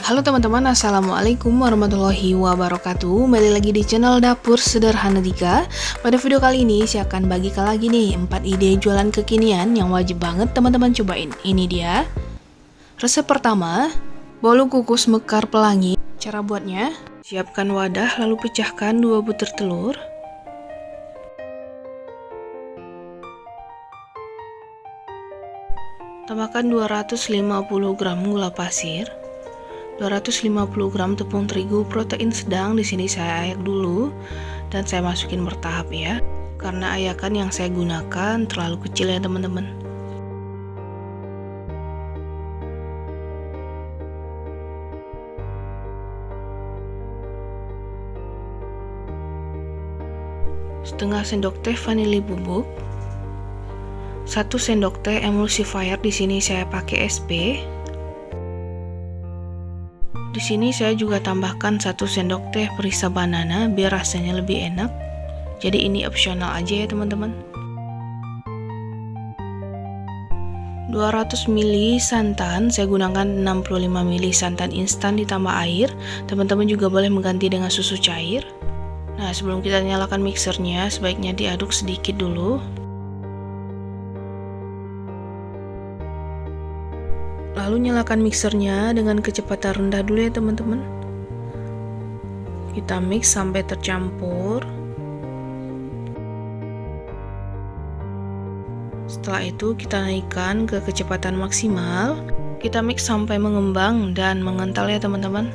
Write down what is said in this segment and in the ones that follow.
Halo teman-teman, Assalamualaikum warahmatullahi wabarakatuh. Kembali lagi di channel Dapur Sederhana 3. Pada video kali ini saya akan bagikan lagi nih 4 ide jualan kekinian yang wajib banget teman-teman cobain. Ini dia resep pertama, bolu kukus mekar pelangi. Cara buatnya, siapkan wadah lalu pecahkan 2 butir telur. Tambahkan 250 gram gula pasir, 250 gram tepung terigu protein sedang. Di sini saya ayak dulu dan saya masukin bertahap ya, karena ayakan yang saya gunakan terlalu kecil ya teman-teman. Setengah sendok teh vanili bubuk, 1 sendok teh emulsifier. Di sini saya pakai SP. Di sini saya juga tambahkan 1 sendok teh perisa banana biar rasanya lebih enak. Jadi ini opsional aja ya teman-teman. 200 ml santan, saya gunakan 65 ml santan instan ditambah air. Teman-teman juga boleh mengganti dengan susu cair. Nah, sebelum kita nyalakan mixernya, sebaiknya diaduk sedikit dulu. Lalu nyalakan mixernya dengan kecepatan rendah dulu ya teman-teman. Kita mix sampai tercampur. Setelah itu kita naikkan ke kecepatan maksimal. Kita mix sampai mengembang dan mengental ya teman-teman.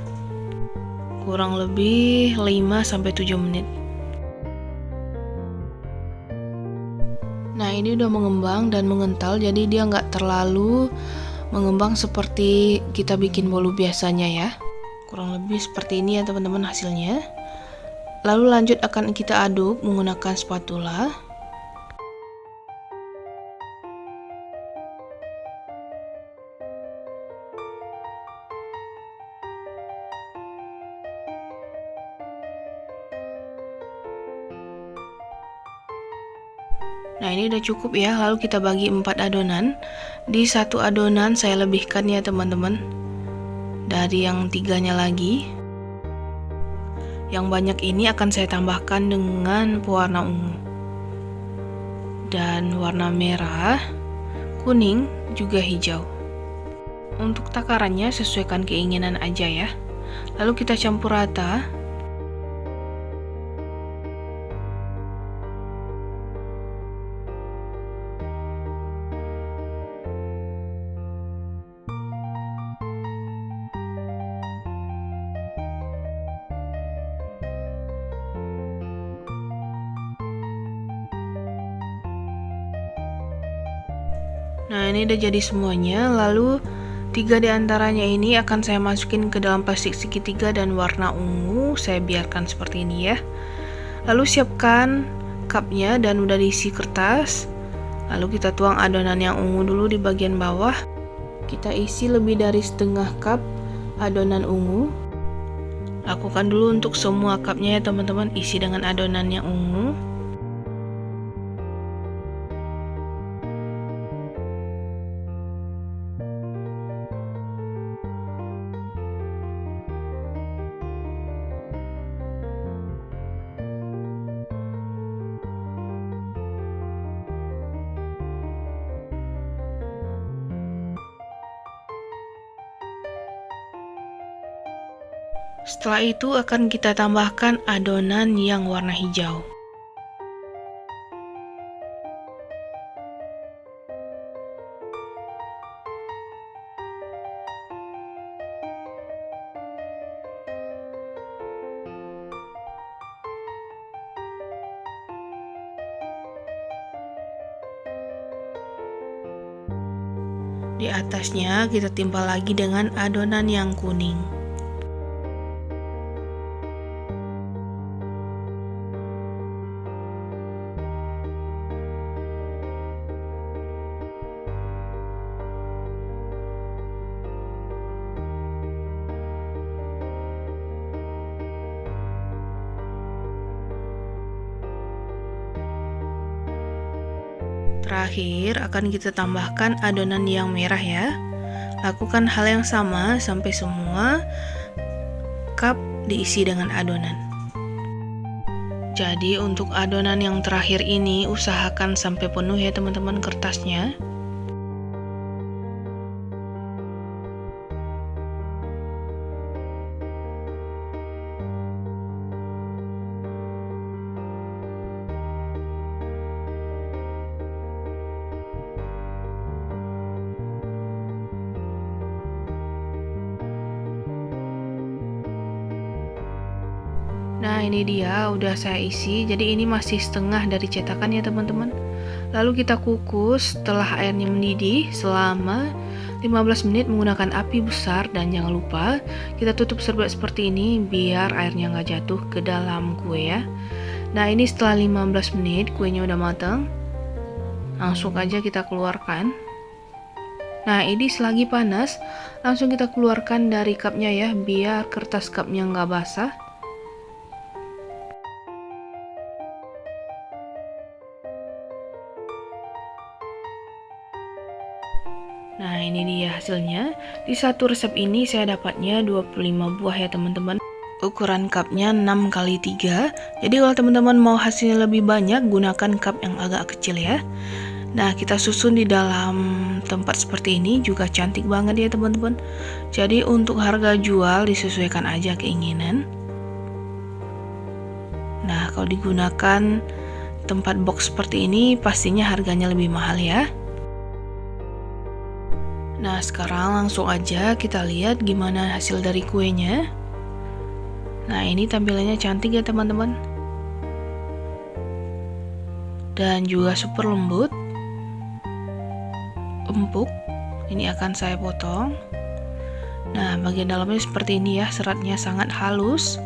Kurang lebih 5-7 menit. Nah, ini udah mengembang dan mengental, jadi dia nggak terlalu mengembang seperti kita bikin bolu biasanya ya. Kurang lebih seperti ini ya teman-teman hasilnya. Lalu lanjut akan kita aduk menggunakan spatula. Nah, ini udah cukup ya. Lalu kita bagi 4 adonan. Di satu adonan saya lebihkan ya teman-teman dari yang 3-nya lagi. Yang banyak ini akan saya tambahkan dengan pewarna ungu dan warna merah, kuning, juga hijau. Untuk takarannya sesuaikan keinginan aja ya. Lalu kita campur rata. Nah, ini udah jadi semuanya. Lalu 3 diantaranya ini akan saya masukin ke dalam plastik segitiga dan warna ungu. Saya biarkan seperti ini ya. Lalu siapkan cupnya dan udah diisi kertas. Lalu kita tuang adonan yang ungu dulu di bagian bawah. Kita isi lebih dari setengah cup adonan ungu. Lakukan dulu untuk semua cupnya ya teman-teman, isi dengan adonan yang ungu. Setelah itu akan kita tambahkan adonan yang warna hijau. Di atasnya kita timpal lagi dengan adonan yang kuning. Terakhir akan kita tambahkan adonan yang merah ya. Lakukan hal yang sama sampai semua cup diisi dengan adonan. Jadi untuk adonan yang terakhir ini usahakan sampai penuh ya teman-teman kertasnya. Nah ini dia udah saya isi, jadi ini masih setengah dari cetakan ya teman-teman. Lalu kita kukus setelah airnya mendidih selama 15 menit menggunakan api besar, dan jangan lupa kita tutup serbet seperti ini biar airnya nggak jatuh ke dalam kue ya. Nah ini setelah 15 menit kuenya udah matang, langsung aja kita keluarkan. Nah ini selagi panas langsung kita keluarkan dari cupnya ya, biar kertas cupnya nggak basah. Nah ini dia hasilnya. Di satu resep ini saya dapatnya 25 buah ya teman-teman. Ukuran cupnya 6x3. Jadi kalau teman-teman mau hasilnya lebih banyak, gunakan cup yang agak kecil ya. Nah kita susun di dalam tempat seperti ini juga cantik banget ya teman-teman. Jadi untuk harga jual disesuaikan aja keinginan. Nah kalau digunakan tempat box seperti ini pastinya harganya lebih mahal ya. Nah sekarang langsung aja kita lihat gimana hasil dari kuenya. Nah ini tampilannya cantik ya teman-teman, dan juga super lembut, empuk. Ini akan saya potong. Nah bagian dalamnya seperti ini ya, seratnya sangat halus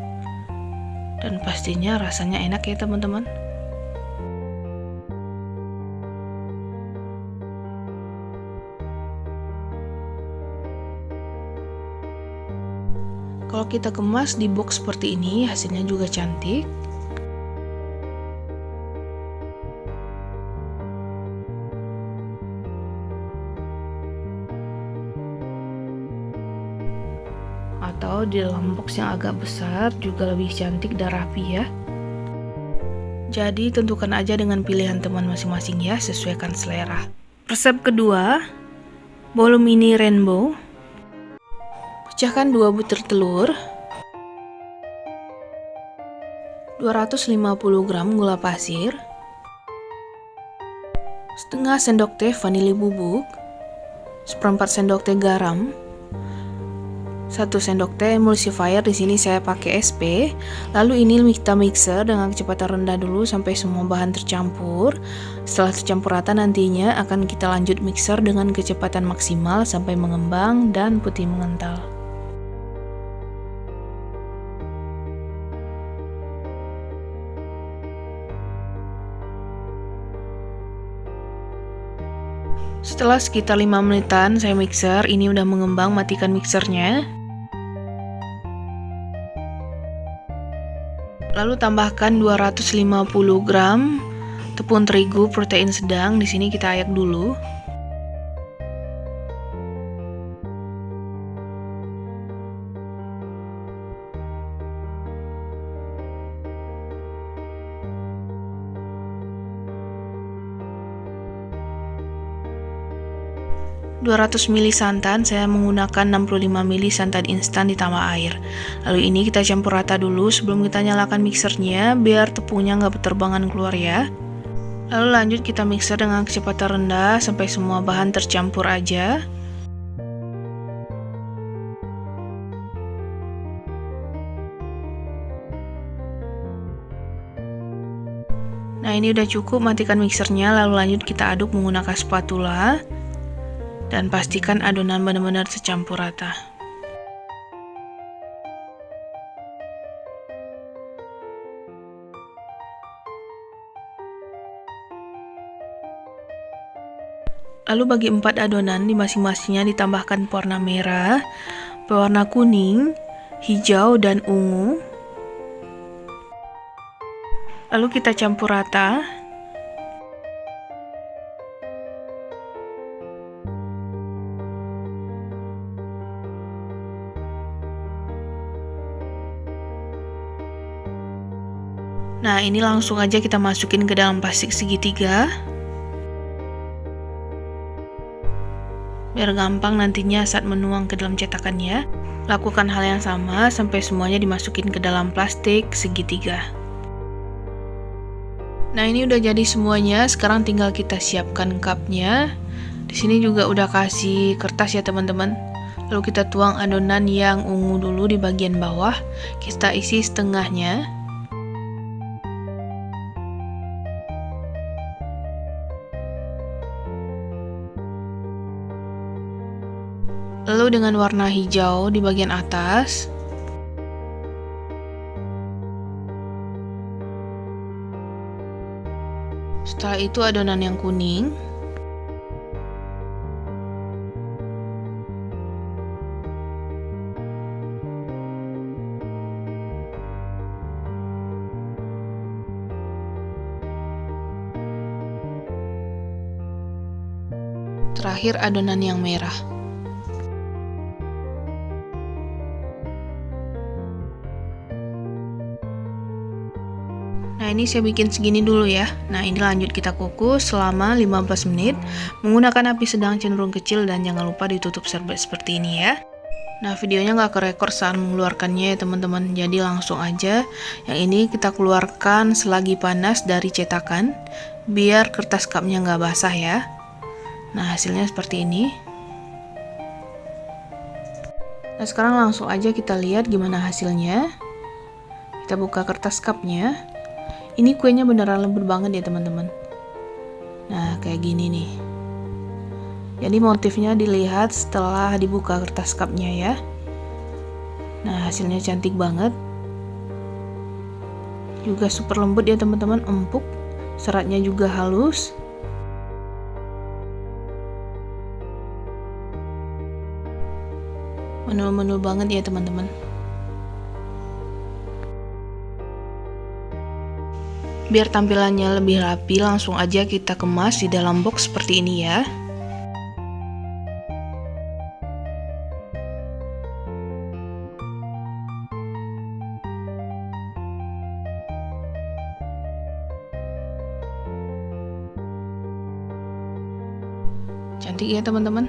dan pastinya rasanya enak ya teman-teman. Kalau kita kemas di box seperti ini, hasilnya juga cantik. Atau di dalam box yang agak besar juga lebih cantik dan rapi ya. Jadi tentukan aja dengan pilihan teman masing-masing ya, sesuaikan selera. Resep kedua, bolu mini rainbow. Pecahkan 2 butir telur, 250 gram gula pasir, setengah sendok teh vanili bubuk, seperempat sendok teh garam, 1 sendok teh emulsifier, di sini saya pakai SP. Lalu ini kita mixer dengan kecepatan rendah dulu sampai semua bahan tercampur. Setelah tercampur rata nantinya akan kita lanjut mixer dengan kecepatan maksimal sampai mengembang dan putih mengental. Setelah sekitar 5 menitan saya mixer, ini udah mengembang, matikan mixernya. Lalu tambahkan 250 gram tepung terigu protein sedang, di sini kita ayak dulu. (200 ml) santan, saya menggunakan 65 ml santan instan ditambah air. Lalu ini kita campur rata dulu sebelum kita nyalakan mixernya biar tepungnya nggak berterbangan keluar ya. Lalu lanjut kita mixer dengan kecepatan rendah sampai semua bahan tercampur aja. Nah ini udah cukup, matikan mixernya, lalu lanjut kita aduk menggunakan spatula. Dan pastikan adonan benar-benar tercampur rata. Lalu bagi 4 adonan, di masing-masingnya ditambahkan pewarna merah, pewarna kuning, hijau, dan ungu. Lalu kita campur rata. Nah, ini langsung aja kita masukin ke dalam plastik segitiga. Biar gampang nantinya saat menuang ke dalam cetakannya. Lakukan hal yang sama sampai semuanya dimasukin ke dalam plastik segitiga. Nah, ini udah jadi semuanya. Sekarang tinggal kita siapkan cupnya. Di sini juga udah kasih kertas ya teman-teman. Lalu kita tuang adonan yang ungu dulu di bagian bawah. Kita isi setengahnya. Lalu dengan warna hijau di bagian atas. Setelah itu adonan yang kuning. Terakhir adonan yang merah. Nah, ini saya bikin segini dulu ya. Nah, ini lanjut kita kukus selama 15 menit menggunakan api sedang cenderung kecil dan jangan lupa ditutup seperti ini ya. Nah, videonya nggak kerekor saat mengeluarkannya ya teman-teman, jadi langsung aja. Yang ini kita keluarkan selagi panas dari cetakan biar kertas cupnya nggak basah ya. Nah, hasilnya seperti ini. Nah, sekarang langsung aja kita lihat gimana hasilnya. Kita buka kertas cupnya. Ini kuenya beneran lembut banget ya teman-teman. Nah, kayak gini nih. Jadi motifnya dilihat setelah dibuka kertas cupnya ya. Nah, hasilnya cantik banget. Juga super lembut ya teman-teman, empuk. Seratnya juga halus. Menul-menul banget ya teman-teman. Biar tampilannya lebih rapi, langsung aja kita kemas di dalam box seperti ini ya. Cantik ya teman-teman.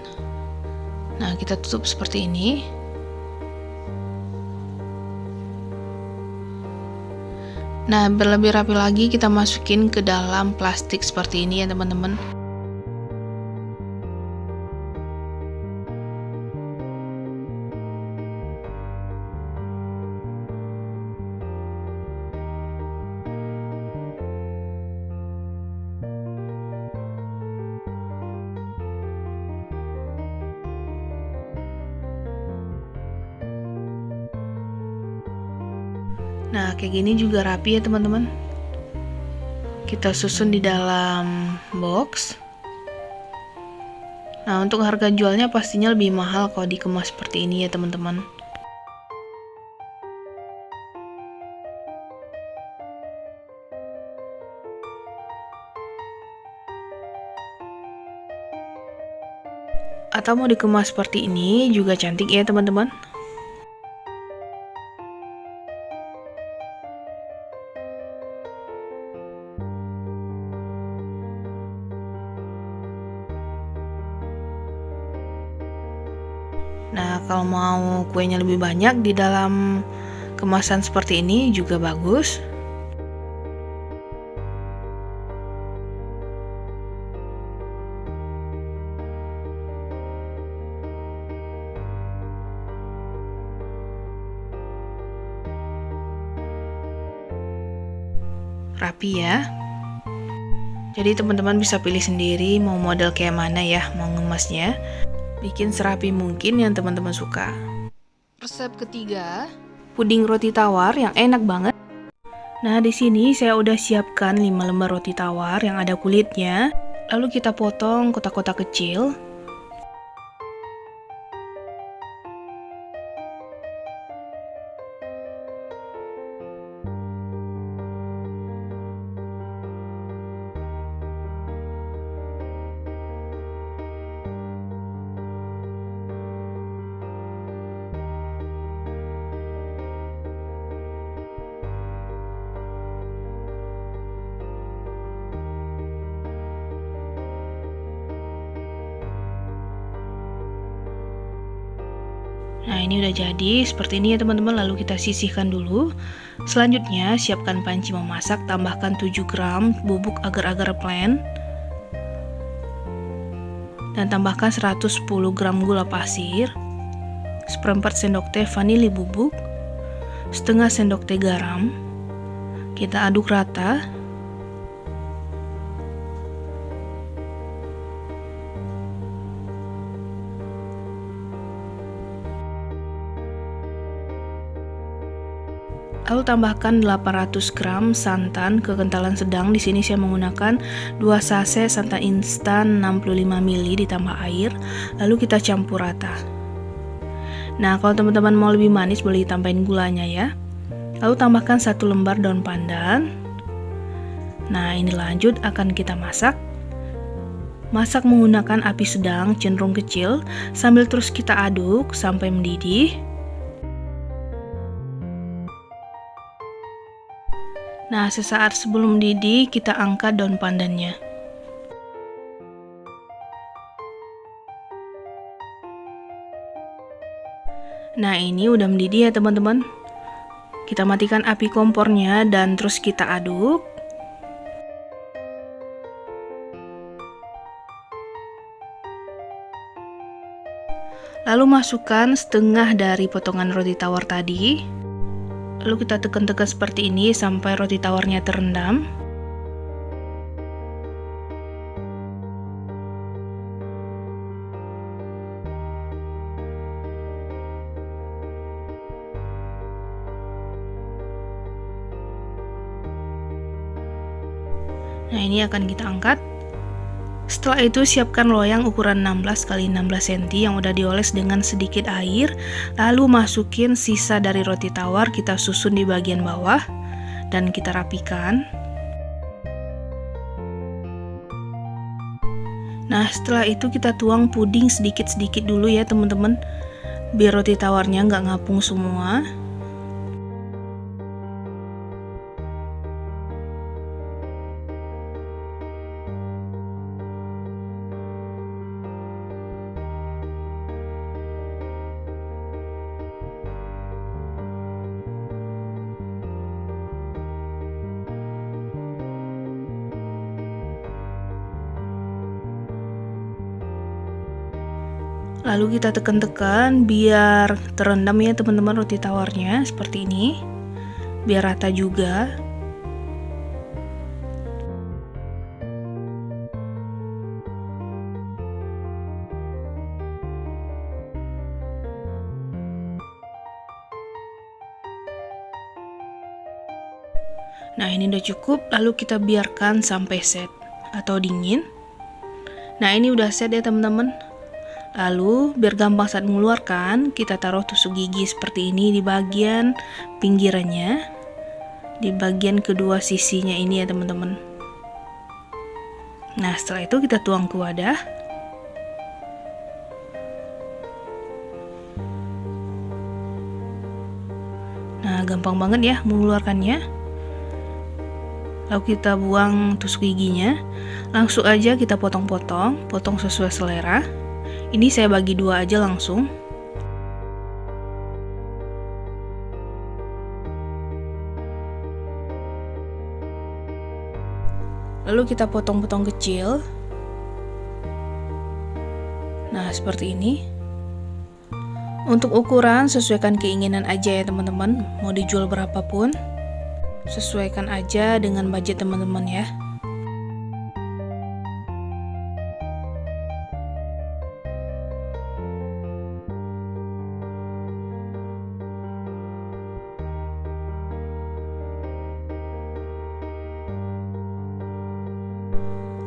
Nah, kita tutup seperti ini. Nah, berlebih rapi lagi kita masukin ke dalam plastik seperti ini ya teman-teman. Nah, kayak gini juga rapi ya teman-teman. Kita susun di dalam box. Nah, untuk harga jualnya pastinya lebih mahal kalau dikemas seperti ini ya teman-teman. Atau mau dikemas seperti ini juga cantik ya teman-teman. Nah, kalau mau kuenya lebih banyak di dalam kemasan seperti ini juga bagus. Rapi ya. Jadi teman-teman bisa pilih sendiri mau model kayak mana ya, mau ngemasnya. Bikin serapi mungkin yang teman-teman suka. Resep ketiga, puding roti tawar yang enak banget. Nah, di sini saya udah siapkan 5 lembar roti tawar yang ada kulitnya. Lalu kita potong kotak-kotak kecil. Nah, ini udah jadi seperti ini ya teman-teman. Lalu kita sisihkan dulu. Selanjutnya siapkan panci memasak, tambahkan 7 gram bubuk agar-agar plain dan tambahkan 110 gram gula pasir, seperempat sendok teh vanili bubuk, setengah sendok teh garam. Kita aduk rata. Lalu tambahkan 800 gram santan kekentalan sedang. Di sini saya menggunakan 2 sachet santan instan 65 ml ditambah air. Lalu kita campur rata. Nah, kalau teman-teman mau lebih manis boleh ditambahin gulanya ya. Lalu tambahkan 1 lembar daun pandan. Nah, ini lanjut akan kita masak. Masak menggunakan api sedang cenderung kecil sambil terus kita aduk sampai mendidih. Nah, sesaat sebelum mendidih kita angkat daun pandannya. Nah, ini udah mendidih ya teman-teman. Kita matikan api kompornya dan terus kita aduk. Lalu masukkan setengah dari potongan roti tawar tadi. Lalu kita tekan-tekan seperti ini sampai roti tawarnya terendam. Nah, ini akan kita angkat. Setelah itu siapkan loyang ukuran 16 x 16 cm yang udah dioles dengan sedikit air. Lalu masukin sisa dari roti tawar, kita susun di bagian bawah dan kita rapikan. Nah, setelah itu kita tuang puding sedikit-sedikit dulu ya teman-teman, biar roti tawarnya nggak ngapung semua. Lalu kita tekan-tekan biar terendam ya teman-teman roti tawarnya seperti ini, biar rata juga. Nah, ini udah cukup, lalu kita biarkan sampai set atau dingin. Nah, ini udah set ya teman-teman. Lalu biar gampang saat mengeluarkan, kita taruh tusuk gigi seperti ini di bagian pinggirannya, di bagian kedua sisinya ini ya teman-teman. Nah, setelah itu kita tuang ke wadah. Nah, gampang banget ya mengeluarkannya. Lalu kita buang tusuk giginya. Langsung aja kita potong-potong, potong sesuai selera. Ini saya bagi 2 aja langsung. Lalu kita potong-potong kecil. Nah, seperti ini. Untuk ukuran sesuaikan keinginan aja ya teman-teman. Mau dijual berapapun, sesuaikan aja dengan budget teman-teman ya.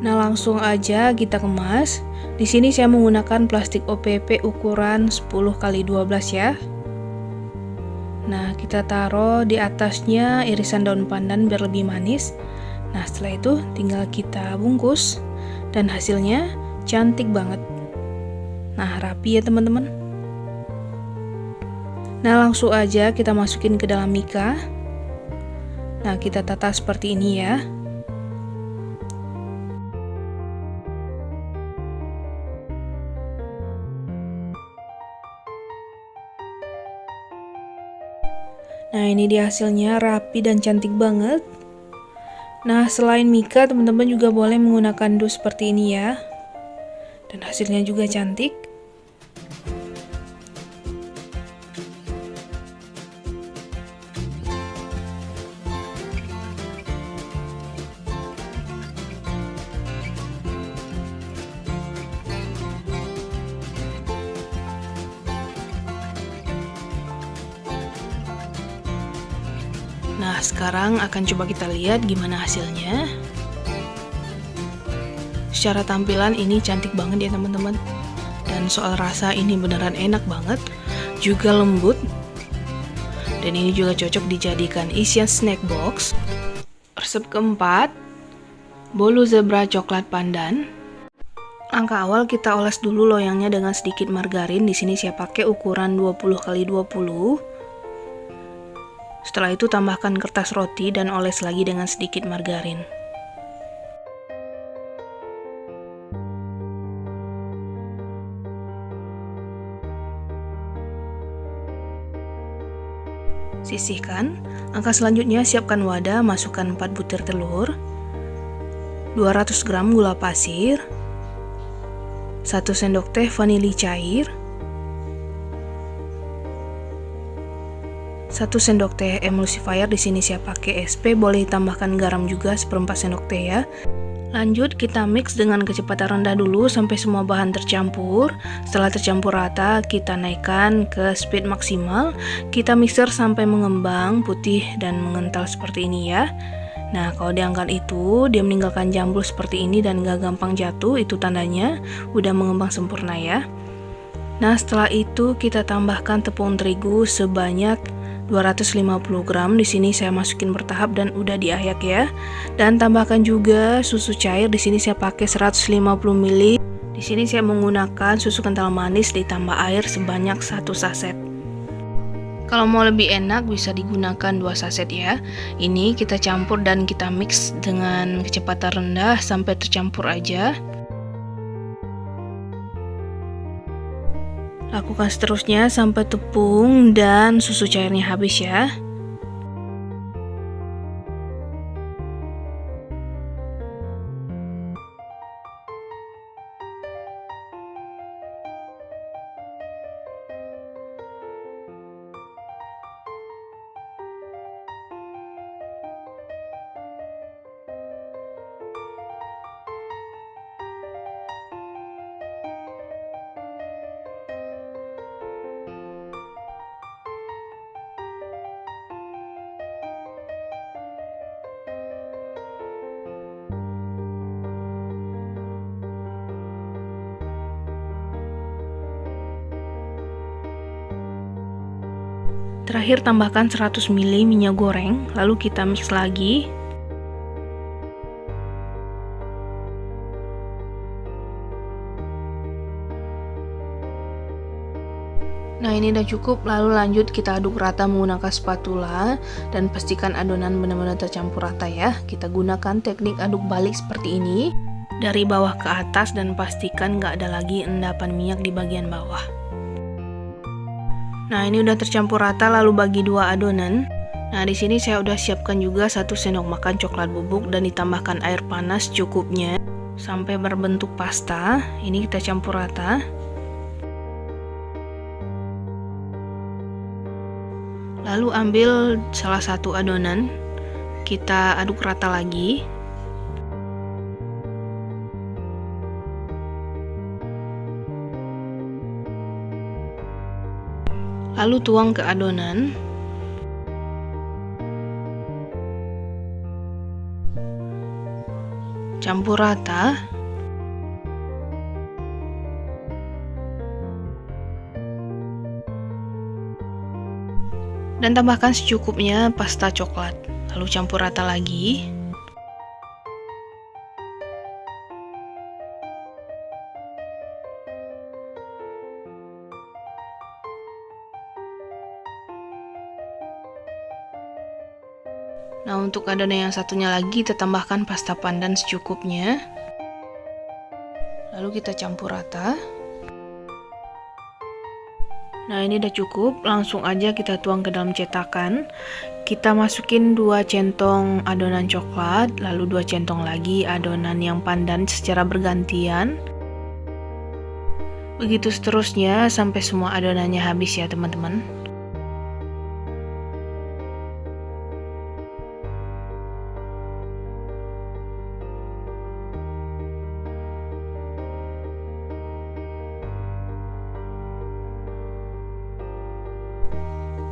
Nah, langsung aja kita kemas. Di sini saya menggunakan plastik OPP ukuran 10 x 12 ya. Nah, kita taruh di atasnya irisan daun pandan biar lebih manis. Nah, setelah itu tinggal kita bungkus dan hasilnya cantik banget. Nah, rapi ya teman-teman. Nah, langsung aja kita masukin ke dalam mika. Nah, kita tata seperti ini ya. Nah, ini dia hasilnya, rapi dan cantik banget. Nah, selain mika, teman-teman juga boleh menggunakan dus seperti ini ya. Dan hasilnya juga cantik. Nah, sekarang akan coba kita lihat gimana hasilnya. Secara tampilan ini cantik banget ya teman-teman. Dan soal rasa ini beneran enak banget, juga lembut. Dan ini juga cocok dijadikan isian snack box. Resep keempat, bolu zebra coklat pandan. Langkah awal kita oles dulu loyangnya dengan sedikit margarin. Di sini saya pakai ukuran 20x20. Setelah itu tambahkan kertas roti dan oles lagi dengan sedikit margarin. Sisihkan. Langkah selanjutnya siapkan wadah, masukkan 4 butir telur, 200 gram gula pasir, 1 sendok teh vanili cair, 1 sendok teh emulsifier. Di sini saya pakai SP, boleh tambahkan garam juga 1/4 sendok teh ya. Lanjut kita mix dengan kecepatan rendah dulu sampai semua bahan tercampur. Setelah tercampur rata, kita naikkan ke speed maksimal. Kita mixer sampai mengembang, putih dan mengental seperti ini ya. Nah, kalau diangkat itu, dia meninggalkan jambul seperti ini dan gak gampang jatuh, itu tandanya udah mengembang sempurna ya. Nah, setelah itu kita tambahkan tepung terigu sebanyak 250 gram. Di sini saya masukin bertahap dan udah diayak ya. Dan tambahkan juga susu cair. Di sini saya pakai 150 ml. Di sini saya menggunakan susu kental manis ditambah air sebanyak 1 saset. Kalau mau lebih enak bisa digunakan 2 saset ya. Ini kita campur dan kita mix dengan kecepatan rendah sampai tercampur aja. Lakukan seterusnya sampai tepung dan susu cairnya habis ya. Terakhir tambahkan 100 ml minyak goreng, lalu kita mix lagi. Nah, ini udah cukup, lalu lanjut kita aduk rata menggunakan spatula dan pastikan adonan benar-benar tercampur rata ya. Kita gunakan teknik aduk balik seperti ini, dari bawah ke atas, dan pastikan nggak ada lagi endapan minyak di bagian bawah. Nah, ini udah tercampur rata, lalu bagi 2 adonan. Nah, di sini saya udah siapkan juga 1 sendok makan coklat bubuk dan ditambahkan air panas cukupnya sampai berbentuk pasta. Ini kita campur rata. Lalu ambil salah satu adonan, kita aduk rata lagi. Lalu tuang ke adonan. Campur rata. Dan tambahkan secukupnya pasta coklat. Lalu campur rata lagi. Nah, untuk adonan yang satunya lagi kita tambahkan pasta pandan secukupnya. Lalu kita campur rata. Nah, ini udah cukup, langsung aja kita tuang ke dalam cetakan. Kita masukin 2 centong adonan coklat, lalu 2 centong lagi adonan yang pandan secara bergantian. Begitu seterusnya sampai semua adonannya habis ya teman-teman.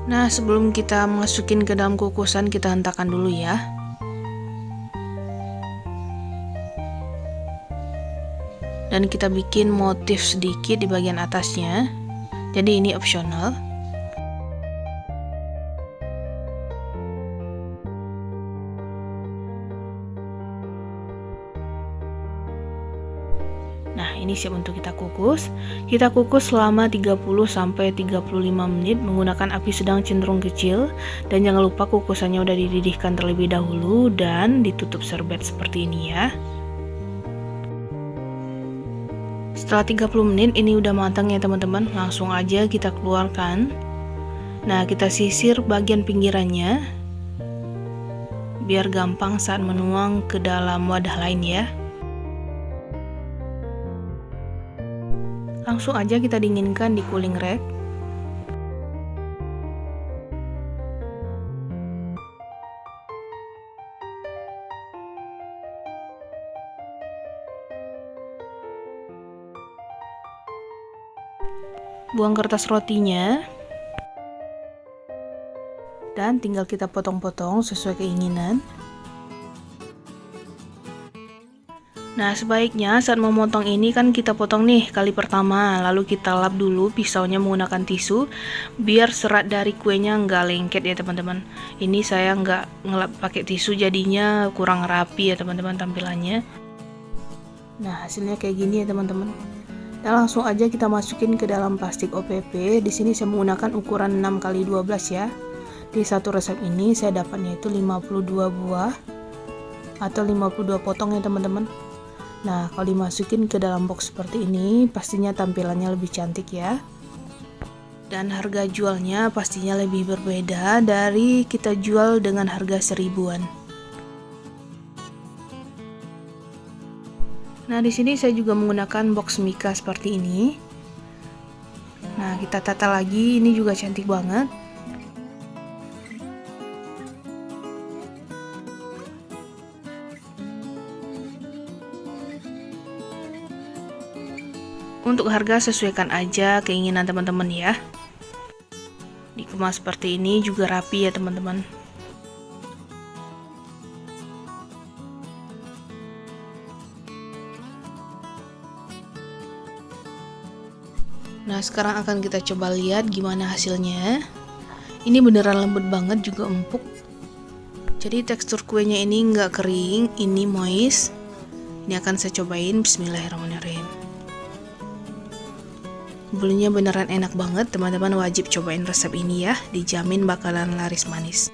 Nah, sebelum kita masukin ke dalam kukusan, kita hentakan dulu ya. Dan kita bikin motif sedikit di bagian atasnya. Jadi ini opsional. Nah, ini siap untuk kita kukus. Kita kukus selama 30-35 menit menggunakan api sedang cenderung kecil. Dan jangan lupa kukusannya udah dididihkan terlebih dahulu dan ditutup serbet seperti ini ya. Setelah 30 menit ini udah matang ya teman-teman. Langsung aja kita keluarkan. Nah, kita sisir bagian pinggirannya biar gampang saat menuang ke dalam wadah lain ya. Langsung aja kita dinginkan di cooling rack. Buang kertas rotinya. Dan tinggal kita potong-potong sesuai keinginan. Nah, sebaiknya saat memotong ini kan kita potong nih kali pertama, lalu kita lap dulu pisaunya menggunakan tisu biar serat dari kuenya nggak lengket ya teman-teman. Ini saya nggak ngelap pakai tisu jadinya kurang rapi ya teman-teman tampilannya. Nah, hasilnya kayak gini ya teman-teman. Dan langsung aja kita masukin ke dalam plastik OPP. Di sini saya menggunakan ukuran 6x12 ya. Di satu resep ini saya dapatnya itu 52 buah atau 52 potong ya teman-teman. Nah, kalau dimasukin ke dalam box seperti ini, pastinya tampilannya lebih cantik ya. Dan harga jualnya pastinya lebih berbeda dari kita jual dengan harga 1000-an. Nah, di sini saya juga menggunakan box mika seperti ini. Nah, kita tata lagi, ini juga cantik banget. Untuk harga sesuaikan aja keinginan teman-teman ya. Dikemas seperti ini juga rapi ya teman-teman. Nah, sekarang akan kita coba lihat gimana hasilnya. Ini beneran lembut banget, juga empuk. Jadi tekstur kuenya ini nggak kering, ini moist. Ini akan saya cobain. Bismillahirrahmanirrahim. Bulunya beneran enak banget, teman-teman wajib cobain resep ini ya, dijamin bakalan laris manis.